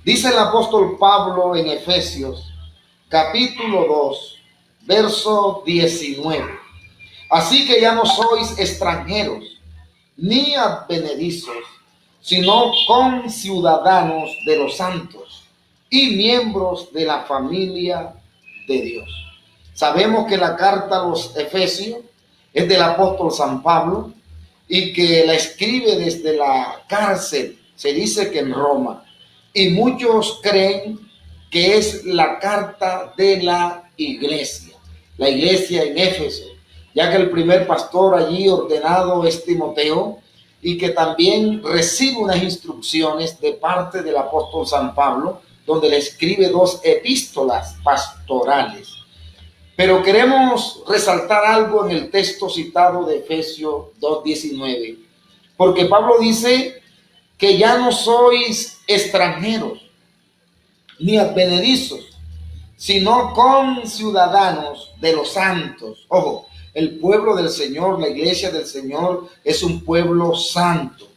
Dice el apóstol Pablo en Efesios, capítulo 2, verso 19. Así que ya no sois extranjeros ni advenedizos, sino conciudadanos de los santos y miembros de la familia de Dios. Sabemos que la carta a los Efesios es del apóstol San Pablo y que la escribe desde la cárcel, se dice que en Roma, y muchos creen que es la carta de la iglesia en Éfeso, ya que el primer pastor allí ordenado es Timoteo y que también recibe unas instrucciones de parte del apóstol San Pablo, donde le escribe 2 epístolas pastorales. Pero queremos resaltar algo en el texto citado de Efesios 2:19, porque Pablo dice que ya no sois extranjeros ni advenedizos, sino conciudadanos de los santos. Ojo, el pueblo del Señor, la iglesia del Señor es un pueblo santo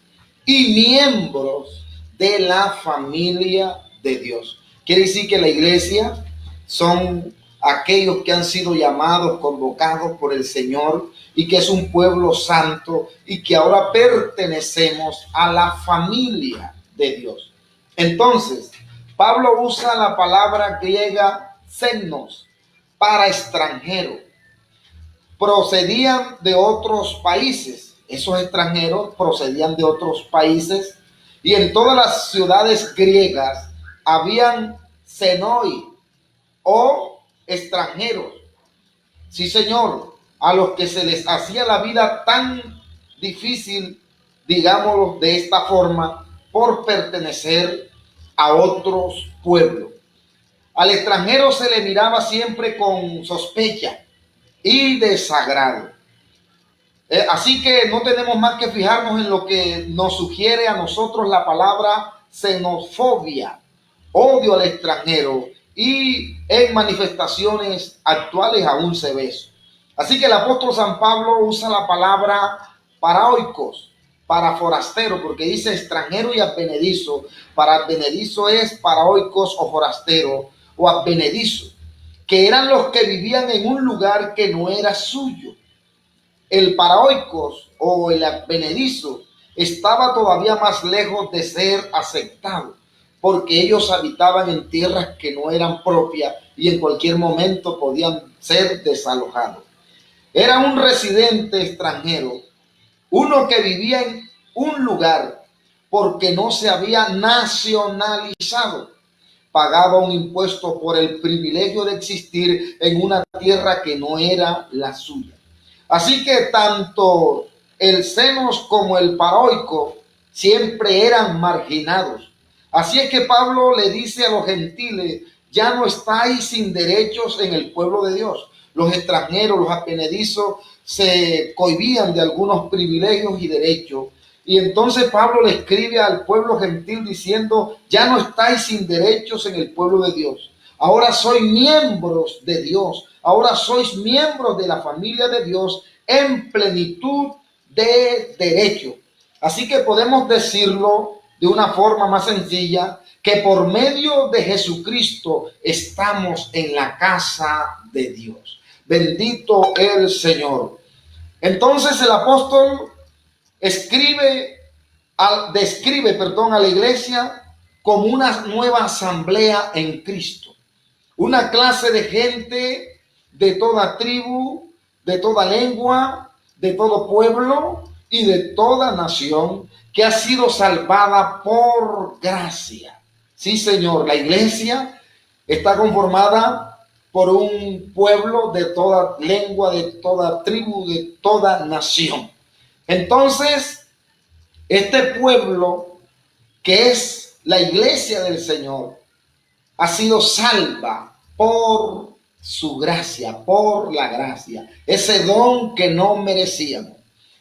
y miembros de la familia de Dios. Quiere decir que la iglesia son aquellos que han sido llamados, convocados por el Señor y que es un pueblo santo y que ahora pertenecemos a la familia de Dios. Entonces, Pablo usa la palabra griega xenos para extranjero. Procedían de otros países. Esos extranjeros procedían de otros países y en todas las ciudades griegas habían xenoi o extranjeros. Sí, señor, a los que se les hacía la vida tan difícil, digámoslo de esta forma, por pertenecer a otros pueblos. Al extranjero se le miraba siempre con sospecha y desagrado. Así que no tenemos más que fijarnos en lo que nos sugiere a nosotros la palabra xenofobia, odio al extranjero, y en manifestaciones actuales aún se ve eso. Así que el apóstol San Pablo usa la palabra paraoikos, para forastero, porque dice extranjero y advenedizo. Para advenedizo es paraoikos o forastero o advenedizo, que eran los que vivían en un lugar que no era suyo. El paraoikos o el advenedizo estaba todavía más lejos de ser aceptado, porque ellos habitaban en tierras que no eran propias y en cualquier momento podían ser desalojados. Era un residente extranjero, uno que vivía en un lugar porque no se había nacionalizado, pagaba un impuesto por el privilegio de existir en una tierra que no era la suya. Así que tanto el xenos como el paraoico siempre eran marginados. Así es que Pablo le dice a los gentiles, ya no estáis sin derechos en el pueblo de Dios. Los extranjeros, los advenedizos, se cohibían de algunos privilegios y derechos. Y entonces Pablo le escribe al pueblo gentil diciendo, ya no estáis sin derechos en el pueblo de Dios. Ahora sois miembros de Dios. Ahora sois miembros de la familia de Dios en plenitud de derecho. Así que podemos decirlo de una forma más sencilla, que por medio de Jesucristo estamos en la casa de Dios. Bendito el Señor. Entonces el apóstol describe a la iglesia como una nueva asamblea en Cristo. Una clase de gente de toda tribu, de toda lengua, de todo pueblo y de toda nación que ha sido salvada por gracia. Sí, Señor, la iglesia está conformada por un pueblo de toda lengua, de toda tribu, de toda nación. Entonces, este pueblo que es la iglesia del Señor ha sido salva por su gracia, por la gracia, ese don que no merecíamos,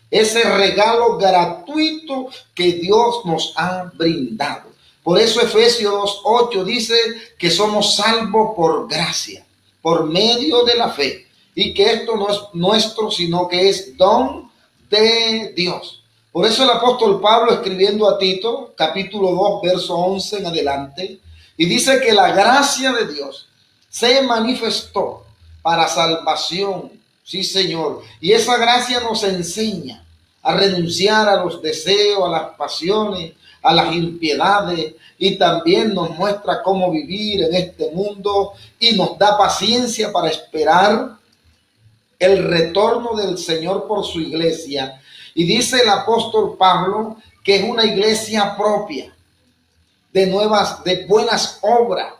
ese regalo gratuito que Dios nos ha brindado. Por eso Efesios 8 dice que somos salvos por gracia, por medio de la fe, y que esto no es nuestro, sino que es don de Dios. Por eso el apóstol Pablo, escribiendo a Tito, capítulo 2, verso 11 en adelante, Y dice que la gracia de Dios se manifestó para salvación. Sí, Señor. Y esa gracia nos enseña a renunciar a los deseos, a las pasiones, a las impiedades, y también nos muestra cómo vivir en este mundo y nos da paciencia para esperar el retorno del Señor por su iglesia. Y dice el apóstol Pablo que es una iglesia propia, de buenas obras,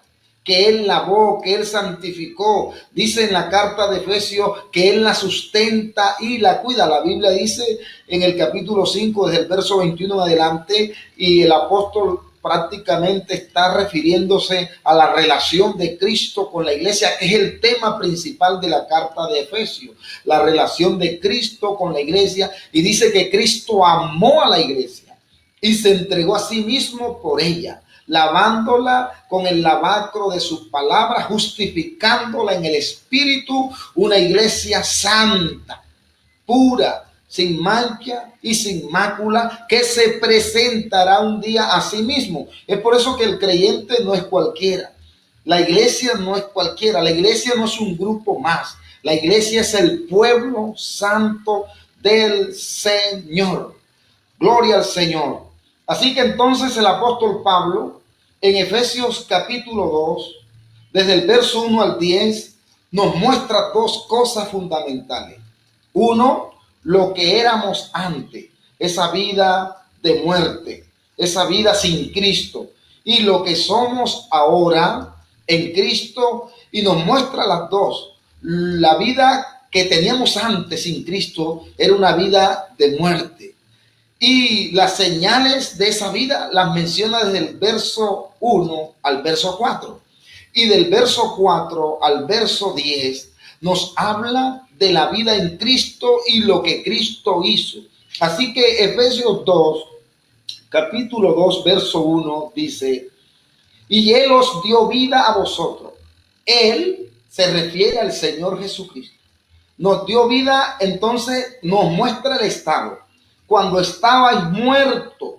que Él lavó, que Él santificó. Dice en la carta de Efesios que Él la sustenta y la cuida. La Biblia dice en el capítulo 5, desde el verso 21 en adelante, y el apóstol prácticamente está refiriéndose a la relación de Cristo con la iglesia, que es el tema principal de la carta de Efesios, la relación de Cristo con la iglesia. Y dice que Cristo amó a la iglesia y se entregó a sí mismo por ella, lavándola con el lavacro de sus palabras, justificándola en el Espíritu, una iglesia santa, pura, sin mancha y sin mácula, que se presentará un día a sí mismo. Es por eso que el creyente no es cualquiera. La iglesia no es cualquiera. La iglesia no es un grupo más. La iglesia es el pueblo santo del Señor. Gloria al Señor. Así que entonces el apóstol Pablo, en Efesios capítulo 2, desde el verso 1 al 10, nos muestra dos cosas fundamentales. Uno, lo que éramos antes, esa vida de muerte, esa vida sin Cristo, y lo que somos ahora en Cristo, y nos muestra las dos. La vida que teníamos antes sin Cristo era una vida de muerte. Y las señales de esa vida las menciona desde el verso 1 al verso 4. Y del verso 4 al verso 10 nos habla de la vida en Cristo y lo que Cristo hizo. Así que Efesios 2, capítulo 2, verso 1 dice: y Él os dio vida a vosotros. Él se refiere al Señor Jesucristo. Nos dio vida, entonces nos muestra el estado. Cuando estabais muertos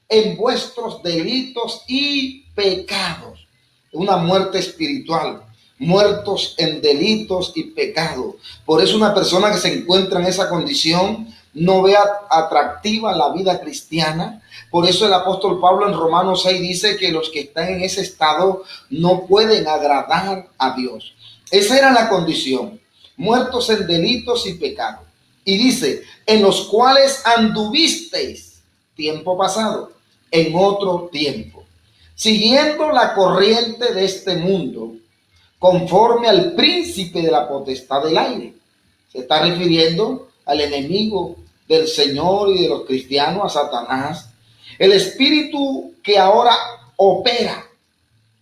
en vuestros delitos y pecados. Una muerte espiritual. Muertos en delitos y pecados. Por eso una persona que se encuentra en esa condición no ve atractiva la vida cristiana. Por eso el apóstol Pablo en Romanos 6 dice que los que están en ese estado no pueden agradar a Dios. Esa era la condición. Muertos en delitos y pecados. Y dice, en los cuales anduvisteis tiempo pasado, en otro tiempo, siguiendo la corriente de este mundo, conforme al príncipe de la potestad del aire. Se está refiriendo al enemigo del Señor y de los cristianos, a Satanás. El espíritu que ahora opera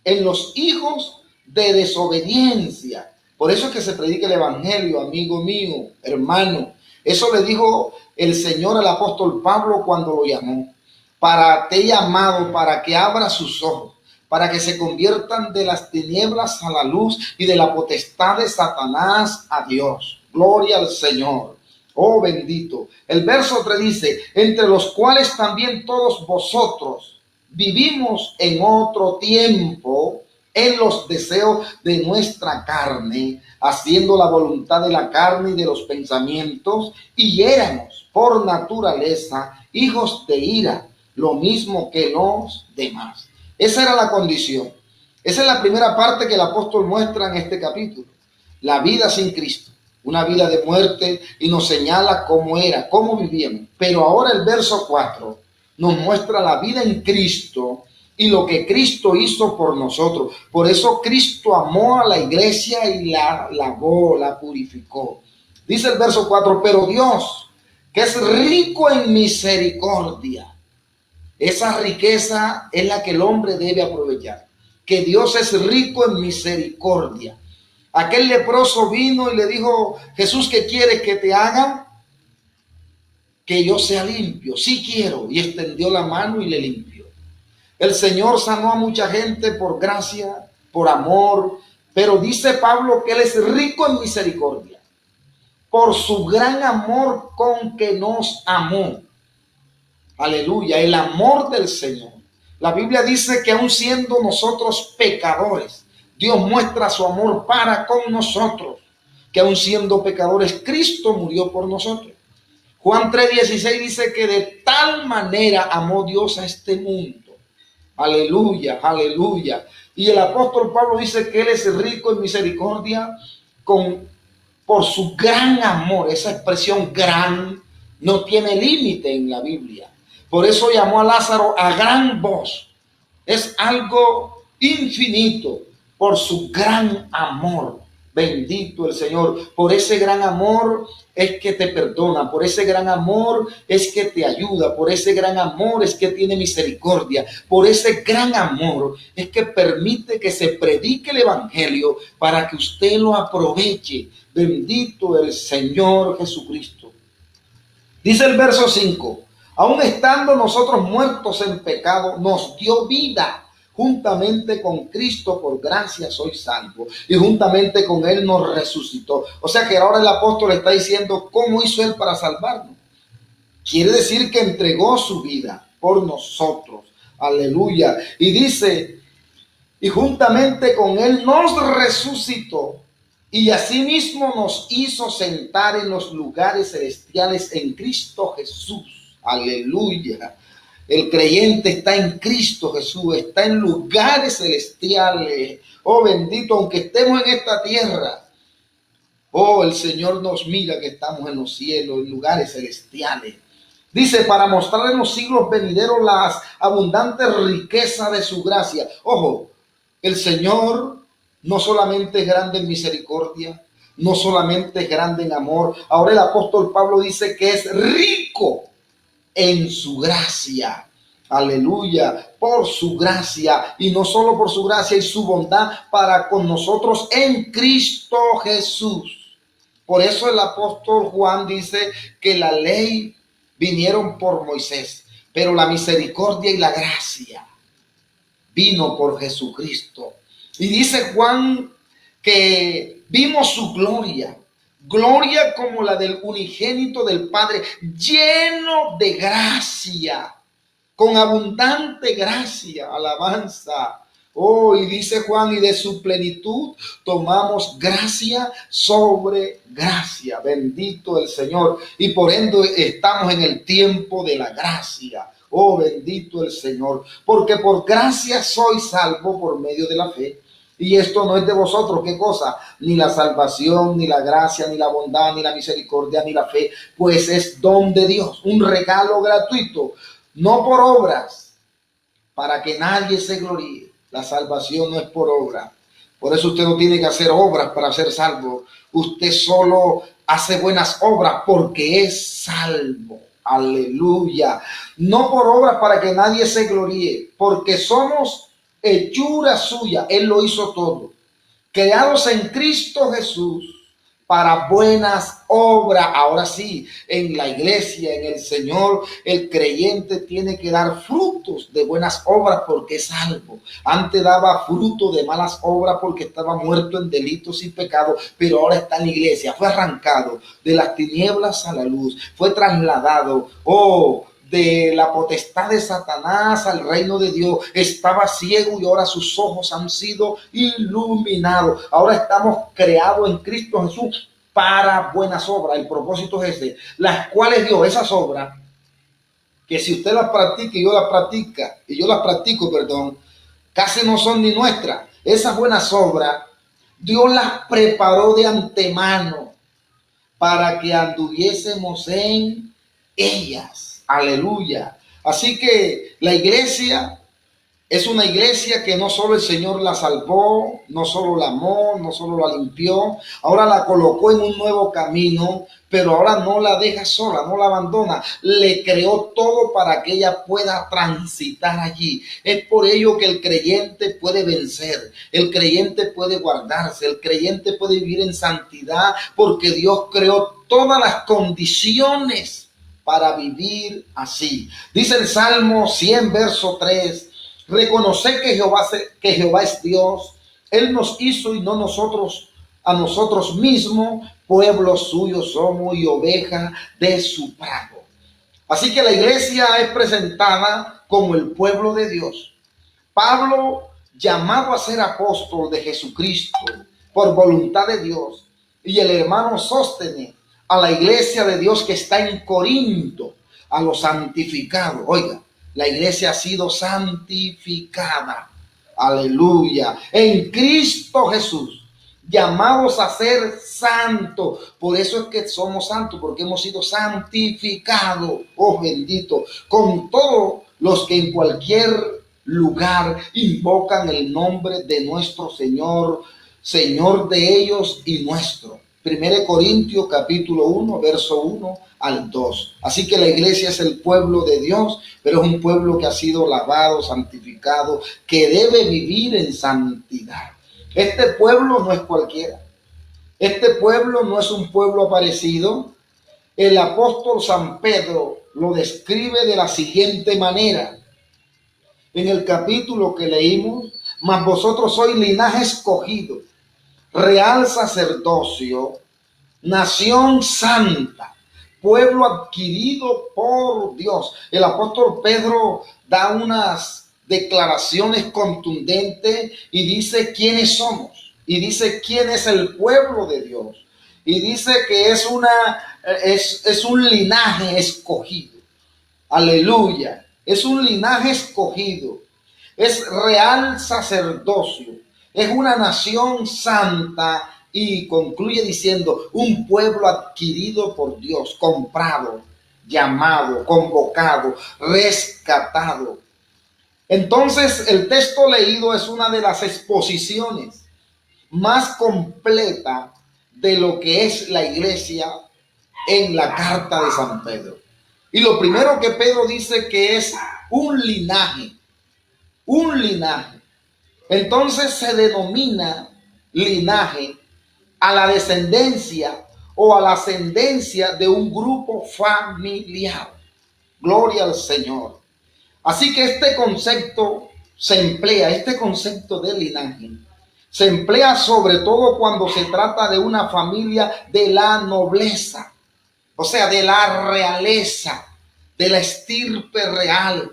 en los hijos de desobediencia. Por eso es que se predica el evangelio, amigo mío, hermano. Eso le dijo el Señor al apóstol Pablo cuando lo llamó. Para te he llamado, para que abra sus ojos, para que se conviertan de las tinieblas a la luz y de la potestad de Satanás a Dios. Gloria al Señor. Oh bendito. El verso 3 dice, entre los cuales también todos vosotros vivimos en otro tiempo en los deseos de nuestra carne, haciendo la voluntad de la carne y de los pensamientos, y éramos por naturaleza hijos de ira, lo mismo que los demás. Esa era la condición. Esa es la primera parte que el apóstol muestra en este capítulo. La vida sin Cristo, una vida de muerte, y nos señala cómo era, cómo vivíamos. Pero ahora el verso 4 nos muestra la vida en Cristo y lo que Cristo hizo por nosotros. Por eso Cristo amó a la iglesia y la lavó, la purificó. Dice el verso 4, pero Dios, que es rico en misericordia. Esa riqueza es la que el hombre debe aprovechar. Que Dios es rico en misericordia. Aquel leproso vino y le dijo, Jesús, ¿qué quieres que te haga? Que yo sea limpio. Sí quiero. Y extendió la mano y le limpió. El Señor sanó a mucha gente por gracia, por amor, pero dice Pablo que Él es rico en misericordia, por su gran amor con que nos amó. Aleluya, el amor del Señor. La Biblia dice que aun siendo nosotros pecadores, Dios muestra su amor para con nosotros, que aun siendo pecadores, Cristo murió por nosotros. Juan 3:16 dice que de tal manera amó Dios a este mundo. Aleluya, aleluya. Y el apóstol Pablo dice que Él es rico en misericordia por su gran amor. Esa expresión gran no tiene límite en la Biblia. Por eso llamó a Lázaro a gran voz. Es algo infinito por su gran amor. Bendito el Señor. Por ese gran amor es que te perdona, por ese gran amor es que te ayuda, por ese gran amor es que tiene misericordia, por ese gran amor es que permite que se predique el evangelio para que usted lo aproveche. Bendito el Señor Jesucristo. Dice el verso 5: aun estando nosotros muertos en pecado, nos dio vida. Juntamente con Cristo, por gracia sois salvos. Y juntamente con Él nos resucitó. O sea que ahora el apóstol está diciendo cómo hizo Él para salvarnos. Quiere decir que entregó su vida por nosotros. Aleluya. Y dice, y juntamente con Él nos resucitó. Y asimismo nos hizo sentar en los lugares celestiales en Cristo Jesús. Aleluya. El creyente está en Cristo Jesús, está en lugares celestiales. Oh bendito, aunque estemos en esta tierra, oh, el Señor nos mira que estamos en los cielos, en lugares celestiales. Dice, para mostrar en los siglos venideros las abundantes riquezas de su gracia. Ojo, el Señor no solamente es grande en misericordia, no solamente es grande en amor. Ahora el apóstol Pablo dice que es rico en su gracia. Aleluya, por su gracia, y no solo por su gracia y su bondad para con nosotros en Cristo Jesús. Por eso el apóstol Juan dice que la ley vinieron por Moisés, pero la misericordia y la gracia vino por Jesucristo. Y dice Juan que vimos su gloria, gloria como la del unigénito del Padre, lleno de gracia, con abundante gracia, alabanza. Oh, y dice Juan, y de su plenitud tomamos gracia sobre gracia. Bendito el Señor. Y por ende estamos en el tiempo de la gracia. Oh, bendito el Señor. Porque por gracia soy salvo por medio de la fe. Y esto no es de vosotros, ¿qué cosa? Ni la salvación, ni la gracia, ni la bondad, ni la misericordia, ni la fe, pues es don de Dios, un regalo gratuito, no por obras, para que nadie se gloríe. La salvación no es por obra. Por eso usted no tiene que hacer obras para ser salvo. Usted solo hace buenas obras porque es salvo. Aleluya. No por obras para que nadie se gloríe, porque somos hechura suya. Él lo hizo todo. Creados en Cristo Jesús para buenas obras. Ahora sí, en la iglesia, en el Señor, el creyente tiene que dar frutos de buenas obras porque es salvo. Antes daba fruto de malas obras porque estaba muerto en delitos y pecados, pero ahora está en la iglesia. Fue arrancado de las tinieblas a la luz. Fue trasladado, de la potestad de Satanás al reino de Dios. Estaba ciego y ahora sus ojos han sido iluminados. Ahora estamos creados en Cristo Jesús para buenas obras. El propósito es ese, las cuales Dios, esas obras, que si usted las practica y yo las practico, casi no son ni nuestras. Esas buenas obras, Dios las preparó de antemano para que anduviésemos en ellas. Aleluya. Así que la iglesia es una iglesia que no solo el Señor la salvó, no solo la amó, no solo la limpió, ahora la colocó en un nuevo camino, pero ahora no la deja sola, no la abandona. Le creó todo para que ella pueda transitar allí. Es por ello que el creyente puede vencer, el creyente puede guardarse, el creyente puede vivir en santidad, porque Dios creó todas las condiciones para vivir así. Dice el Salmo 100, verso 3, reconocer que Jehová es Dios. Él nos hizo y no nosotros a nosotros mismos, pueblo suyo somos y oveja de su prado. Así que la iglesia es presentada como el pueblo de Dios. Pablo, llamado a ser apóstol de Jesucristo por voluntad de Dios, y el hermano Sóstenes a la iglesia de Dios que está en Corinto, a los santificados. Oiga, la iglesia ha sido santificada. Aleluya. En Cristo Jesús, llamados a ser santos. Por eso es que somos santos, porque hemos sido santificados. Oh bendito. Con todos los que en cualquier lugar invocan el nombre de nuestro Señor, Señor de ellos y nuestro. 1 Corintios capítulo 1, verso 1 al 2. Así que la iglesia es el pueblo de Dios, pero es un pueblo que ha sido lavado, santificado, que debe vivir en santidad. Este pueblo no es cualquiera. Este pueblo no es un pueblo aparecido. El apóstol San Pedro lo describe de la siguiente manera. En el capítulo que leímos, mas vosotros sois linaje escogido, real sacerdocio, nación santa, pueblo adquirido por Dios. El apóstol Pedro da unas declaraciones contundentes y dice quiénes somos, y dice quién es el pueblo de Dios, y dice que es un linaje escogido. Aleluya, es un linaje escogido, es real sacerdocio, es una nación santa, y concluye diciendo un pueblo adquirido por Dios, comprado, llamado, convocado, rescatado. Entonces el texto leído es una de las exposiciones más completa de lo que es la iglesia en la carta de San Pedro. Y lo primero que Pedro dice que es un linaje, un linaje. Entonces se denomina linaje a la descendencia o a la ascendencia de un grupo familiar. Gloria al Señor. Así que este concepto este concepto de linaje, se emplea sobre todo cuando se trata de una familia de la nobleza, o sea, de la realeza, de la estirpe real.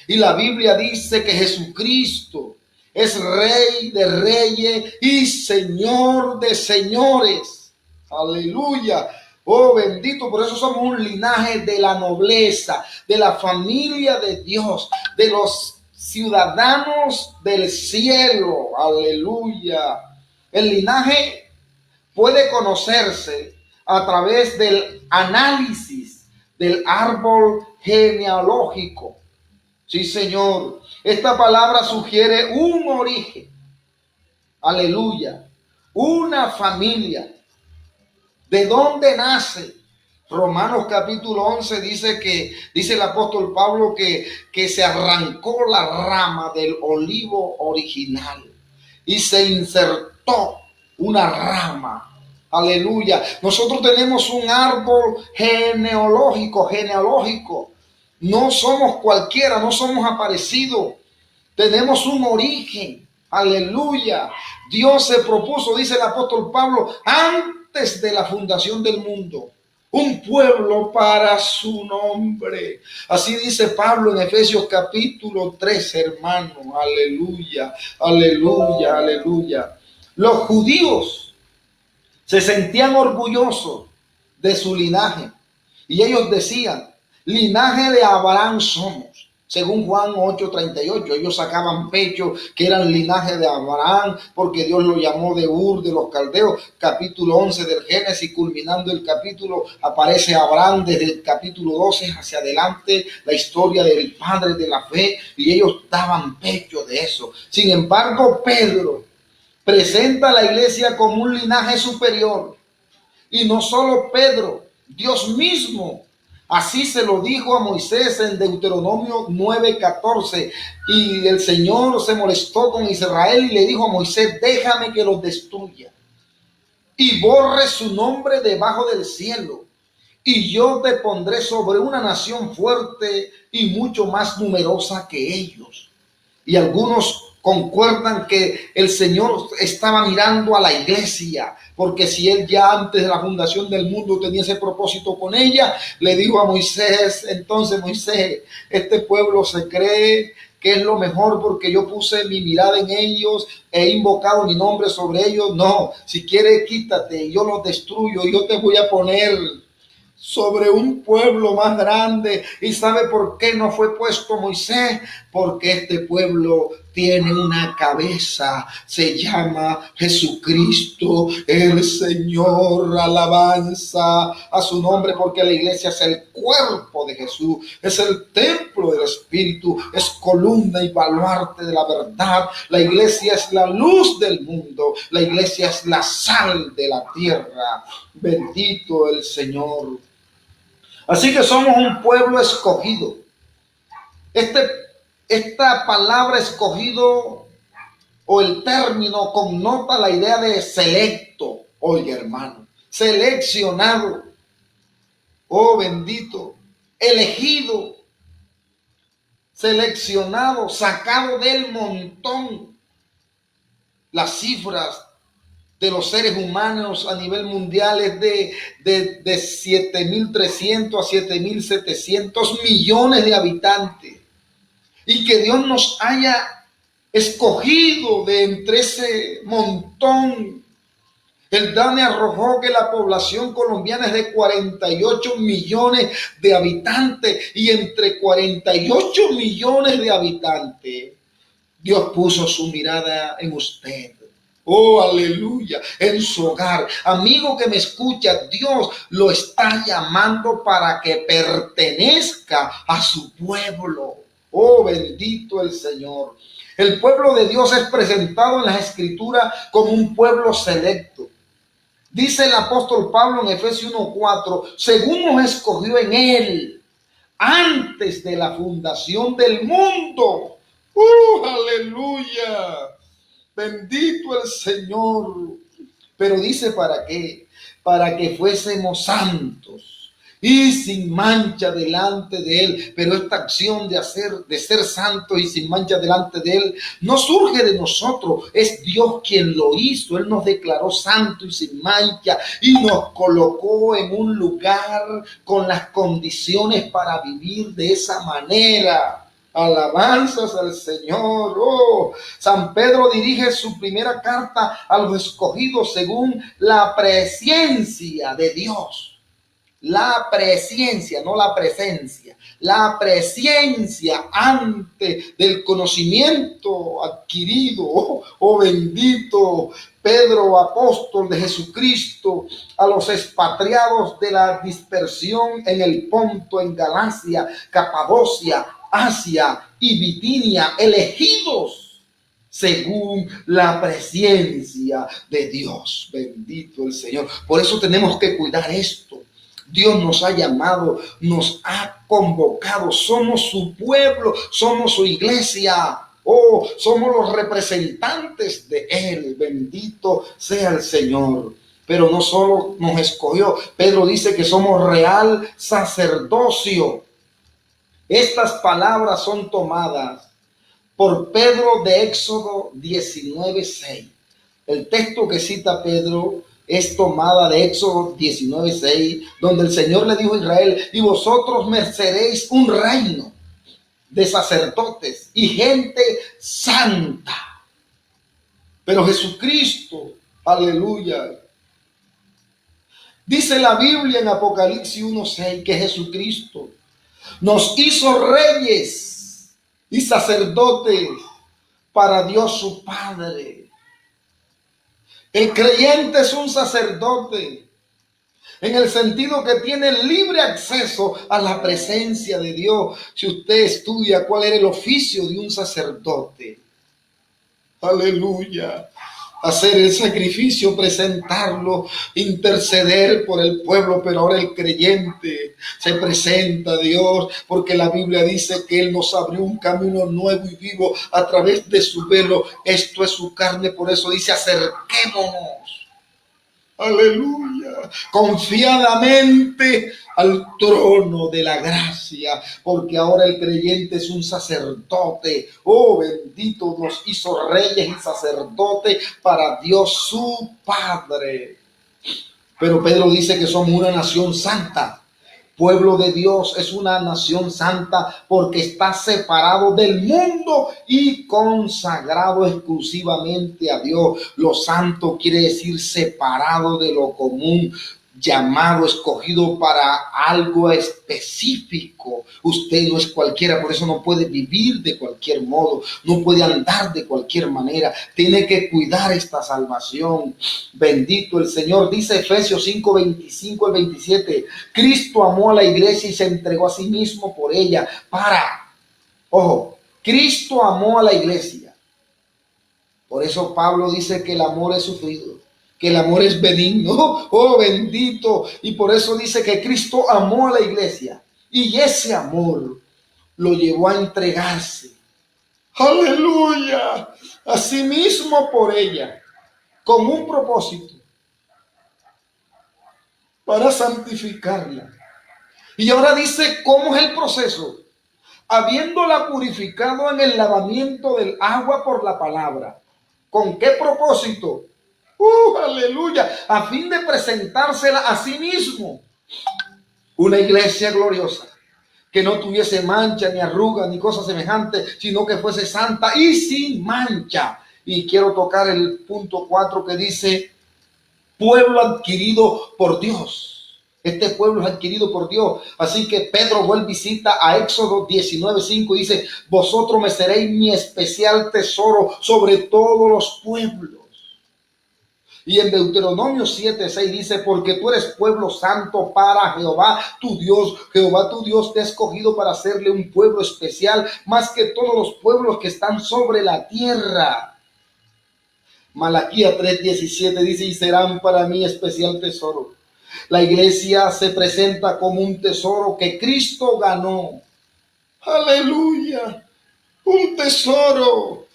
Y la Biblia dice que Jesucristo es Rey de reyes y Señor de señores. Aleluya. Oh bendito, por eso somos un linaje de la nobleza, de la familia de Dios, de los ciudadanos del cielo. Aleluya. El linaje puede conocerse a través del análisis del árbol genealógico. Sí, Señor. Esta palabra sugiere un origen. Aleluya. Una familia. ¿De dónde nace? Romanos capítulo 11 dice el apóstol Pablo que se arrancó la rama del olivo original y se insertó una rama. Aleluya. Nosotros tenemos un árbol genealógico. No somos cualquiera, no somos aparecidos. Tenemos un origen. Aleluya. Dios se propuso, dice el apóstol Pablo, antes de la fundación del mundo, un pueblo para su nombre. Así dice Pablo en Efesios capítulo 3, hermano. Aleluya, aleluya, aleluya. Los judíos se sentían orgullosos de su linaje y ellos decían, linaje de Abraham somos. Según Juan 8:38, ellos sacaban pecho que eran linaje de Abraham porque Dios lo llamó de Ur de los Caldeos. Capítulo 11 del Génesis, culminando el capítulo, aparece Abraham desde el capítulo 12 hacia adelante, la historia del padre de la fe, y ellos daban pecho de eso. Sin embargo, Pedro presenta a la iglesia como un linaje superior. Y no solo Pedro, Dios mismo así se lo dijo a Moisés en Deuteronomio 9:14. Y el Señor se molestó con Israel y le dijo a Moisés, déjame que los destruya y borre su nombre debajo del cielo. Y yo te pondré sobre una nación fuerte y mucho más numerosa que ellos. Y algunos concuerdan que el Señor estaba mirando a la iglesia, porque si él ya antes de la fundación del mundo tenía ese propósito con ella, le dijo a Moisés, entonces Moisés, este pueblo se cree que es lo mejor porque yo puse mi mirada en ellos, he invocado mi nombre sobre ellos. No, si quieres quítate, yo los destruyo, yo te voy a poner sobre un pueblo más grande. ¿Y sabe por qué no fue puesto Moisés? Porque este pueblo tiene una cabeza, se llama Jesucristo el Señor. Alabanza a su nombre, porque la iglesia es el cuerpo de Jesús, es el templo del Espíritu, es columna y baluarte de la verdad. La iglesia es la luz del mundo, la iglesia es la sal de la tierra. Bendito el Señor. Así que somos un pueblo escogido. Esta palabra escogido o el término connota la idea de selecto. Oye, hermano, seleccionado. Oh, bendito, elegido, seleccionado, sacado del montón. Las cifras de los seres humanos a nivel mundial es de 7.300 a 7.700 millones de habitantes. Y que Dios nos haya escogido de entre ese montón. El DANE arrojó que la población colombiana es de 48 millones de habitantes. Y entre 48 millones de habitantes, Dios puso su mirada en usted. Oh, aleluya, en su hogar. Amigo que me escucha, Dios lo está llamando para que pertenezca a su pueblo. Oh, bendito el Señor. El pueblo de Dios es presentado en las Escrituras como un pueblo selecto. Dice el apóstol Pablo en Efesios 1:4, según nos escogió en él antes de la fundación del mundo. Aleluya. Bendito el Señor. Pero dice ¿para qué? Para que fuésemos santos y sin mancha delante de él. Pero esta acción de ser santos y sin mancha delante de él no surge de nosotros, es Dios quien lo hizo. Él nos declaró santos y sin mancha y nos colocó en un lugar con las condiciones para vivir de esa manera. Alabanzas al Señor. Oh, San Pedro dirige su primera carta a los escogidos según la presencia de Dios. La presencia, no la presencia. La presencia antes del conocimiento adquirido. Oh, bendito Pedro, apóstol de Jesucristo, a los expatriados de la dispersión en el Ponto, en Galacia, Capadocia, Asia y Bitinia, elegidos según la presencia de Dios. Bendito el Señor. Por eso tenemos que cuidar esto. Dios nos ha llamado, nos ha convocado, somos su pueblo, somos su iglesia. Oh, somos los representantes de Él. Bendito sea el Señor. Pero no solo nos escogió, Pedro dice que somos real sacerdocio. Estas palabras son tomadas por Pedro de Éxodo 19:6. El texto que cita Pedro es tomada de Éxodo 19:6, donde el Señor le dijo a Israel: y vosotros me seréis un reino de sacerdotes y gente santa. Pero Jesucristo, aleluya, dice la Biblia en Apocalipsis 1:6 que Jesucristo nos hizo reyes y sacerdotes para Dios su Padre. El creyente es un sacerdote en el sentido que tiene libre acceso a la presencia de Dios. Si usted estudia cuál era el oficio de un sacerdote, aleluya, hacer el sacrificio, presentarlo, interceder por el pueblo. Pero ahora el creyente se presenta a Dios porque la Biblia dice que Él nos abrió un camino nuevo y vivo a través de su velo. Esto es su carne, por eso dice: acerquémonos, aleluya, confiadamente al trono de la gracia, porque ahora el creyente es un sacerdote. Oh, bendito, nos hizo reyes y sacerdotes para Dios su Padre. Pero Pedro dice que somos una nación santa, Pueblo de Dios es una nación santa porque está separado del mundo y consagrado exclusivamente a Dios. Lo santo quiere decir separado de lo común, llamado, escogido para algo específico. Usted no es cualquiera, por eso no puede vivir de cualquier modo, no puede andar de cualquier manera, tiene que cuidar esta salvación. Bendito el Señor. Dice Efesios 5, 25 al 27, Cristo amó a la iglesia y se entregó a sí mismo por ella ojo, Cristo amó a la iglesia. Por eso Pablo dice que el amor es sufrido, que el amor es benigno. Oh, bendito. Y por eso dice que Cristo amó a la iglesia y ese amor lo llevó a entregarse. Aleluya. A sí mismo por ella, con un propósito, para santificarla. Y ahora dice cómo es el proceso. Habiéndola purificado en el lavamiento del agua por la palabra. ¿Con qué propósito? Aleluya, a fin de presentársela a sí mismo. Una iglesia gloriosa, que no tuviese mancha, ni arruga, ni cosa semejante, sino que fuese santa y sin mancha. Y quiero tocar el punto 4 que dice, pueblo adquirido por Dios. Este pueblo es adquirido por Dios. Así que Pedro vuelve y cita a Éxodo 19:5 y dice, vosotros me seréis mi especial tesoro sobre todos los pueblos. Y en Deuteronomio 7:6 dice, porque tú eres pueblo santo para Jehová tu Dios. Jehová tu Dios te ha escogido para hacerle un pueblo especial, más que todos los pueblos que están sobre la tierra. Malaquías 3:17 dice, y serán para mí especial tesoro. La iglesia se presenta como un tesoro que Cristo ganó. Aleluya. Un tesoro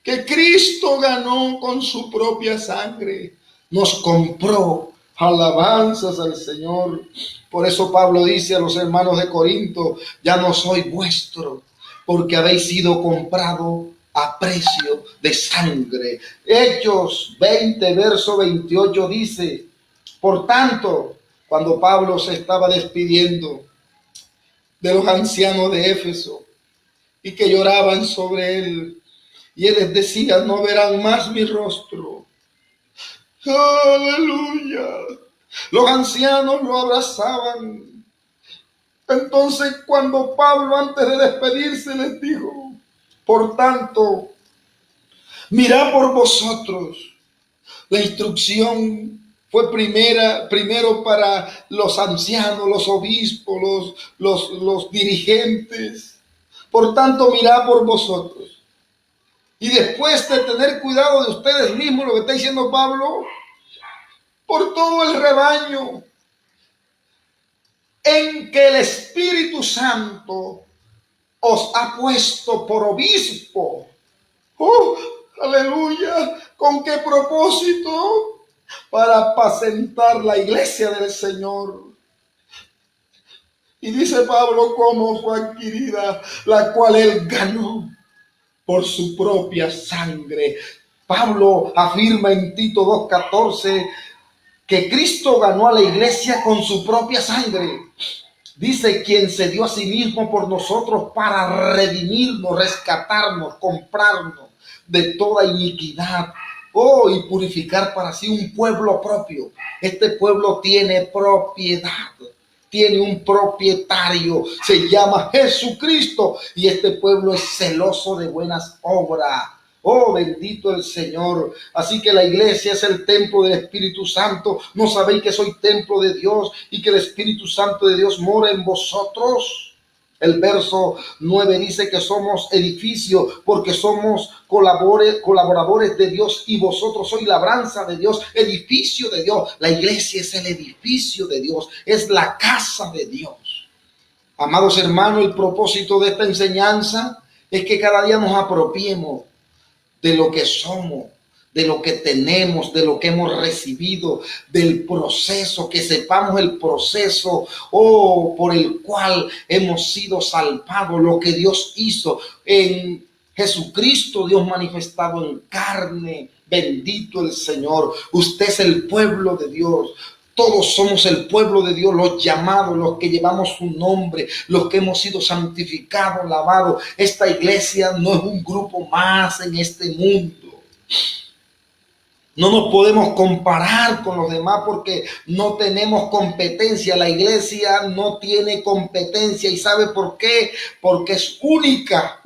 que Cristo ganó con su propia sangre. Nos compró. Alabanzas al Señor. Por eso Pablo dice a los hermanos de Corinto, ya no soy vuestro, porque habéis sido comprado a precio de sangre. Hechos 20, verso 28 dice, por tanto, cuando Pablo se estaba despidiendo de los ancianos de Éfeso y que lloraban sobre él, y él les decía, no verán más mi rostro. Aleluya. Los ancianos lo abrazaban. Entonces cuando Pablo antes de despedirse les dijo, por tanto, mirad por vosotros. La instrucción fue primero para los ancianos, los obispos, los dirigentes. Por tanto, mirad por vosotros. Y después de tener cuidado de ustedes mismos, lo que está diciendo Pablo, por todo el rebaño en que el Espíritu Santo os ha puesto por obispo. Aleluya. ¿Con qué propósito? Para apacentar la iglesia del Señor. Y dice Pablo cómo fue adquirida, la cual él ganó por su propia sangre. Pablo afirma en Tito 2:14 que Cristo ganó a la iglesia con su propia sangre. Dice, quien se dio a sí mismo por nosotros para redimirnos, rescatarnos, comprarnos de toda iniquidad. Y purificar para sí un pueblo propio. Este pueblo tiene propiedad. Tiene un propietario, se llama Jesucristo, y este pueblo es celoso de buenas obras. Bendito el Señor. Así que la iglesia es el templo del Espíritu Santo. ¿No sabéis que soy templo de Dios y que el Espíritu Santo de Dios mora en vosotros? El verso 9 dice que somos edificio porque somos colaboradores de Dios y vosotros sois labranza de Dios, edificio de Dios. La iglesia es el edificio de Dios, es la casa de Dios. Amados hermanos, el propósito de esta enseñanza es que cada día nos apropiemos de lo que somos, de lo que tenemos, de lo que hemos recibido, del proceso, que sepamos el proceso, por el cual hemos sido salvados, lo que Dios hizo en Jesucristo, Dios manifestado en carne. Bendito el Señor. Usted es el pueblo de Dios. Todos somos el pueblo de Dios, los llamados, los que llevamos su nombre, los que hemos sido santificados, lavados. Esta iglesia no es un grupo más en este mundo. No nos podemos comparar con los demás porque no tenemos competencia. La iglesia no tiene competencia. ¿Y sabe por qué? Porque es única.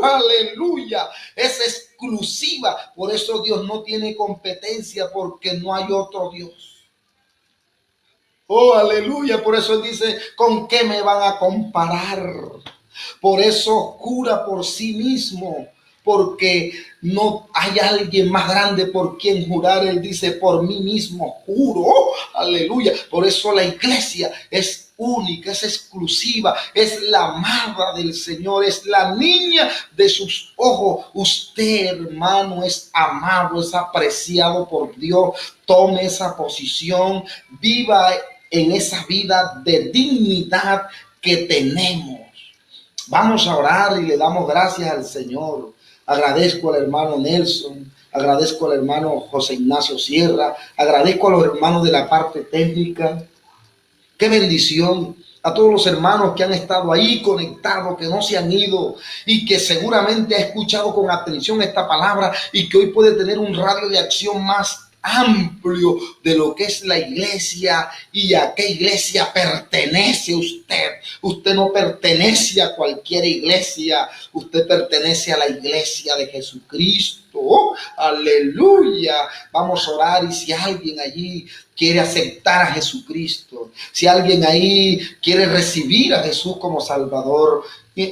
Aleluya. Es exclusiva. Por eso Dios no tiene competencia, porque no hay otro Dios. Oh, aleluya. Por eso dice, ¿con qué me van a comparar? Por eso jura por sí mismo, porque no hay alguien más grande por quien jurar. Él dice, por mí mismo juro. Aleluya. Por eso la iglesia es única, es exclusiva, es la amada del Señor, es la niña de sus ojos. Usted, hermano, es amado, es apreciado por Dios. Tome esa posición, viva en esa vida de dignidad que tenemos. Vamos a orar y le damos gracias al Señor. Agradezco al hermano Nelson, agradezco al hermano José Ignacio Sierra, agradezco a los hermanos de la parte técnica. Qué bendición a todos los hermanos que han estado ahí conectados, que no se han ido y que seguramente ha escuchado con atención esta palabra y que hoy puede tener un radio de acción más amplio de lo que es la iglesia y a qué iglesia pertenece usted. Usted no pertenece a cualquier iglesia, usted pertenece a la iglesia de Jesucristo. Oh, aleluya. Vamos a orar, y si alguien allí quiere aceptar a Jesucristo, si alguien ahí quiere recibir a Jesús como Salvador,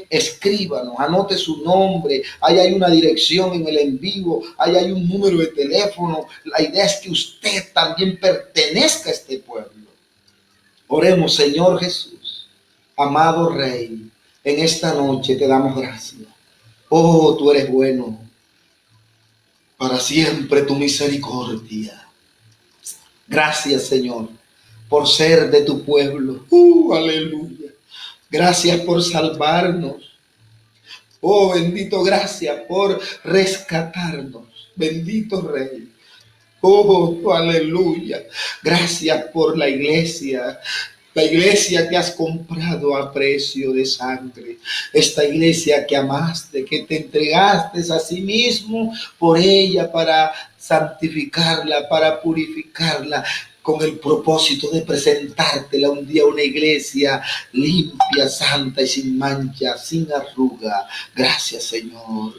escríbanos, anote su nombre. Ahí hay una dirección en el en vivo, ahí hay un número de teléfono. La idea es que usted también pertenezca a este pueblo. Oremos. Señor Jesús, amado Rey, en esta noche te damos gracias. Oh, tú eres bueno, para siempre tu misericordia. Gracias, Señor, por ser de tu pueblo. Aleluya. Gracias por salvarnos. Oh, bendito, gracias por rescatarnos. Bendito Rey. Oh, aleluya. Gracias por la iglesia que has comprado a precio de sangre. Esta iglesia que amaste, que te entregaste a sí mismo por ella para santificarla, para purificarla, con el propósito de presentártela un día una iglesia limpia, santa y sin mancha, sin arruga. Gracias, Señor.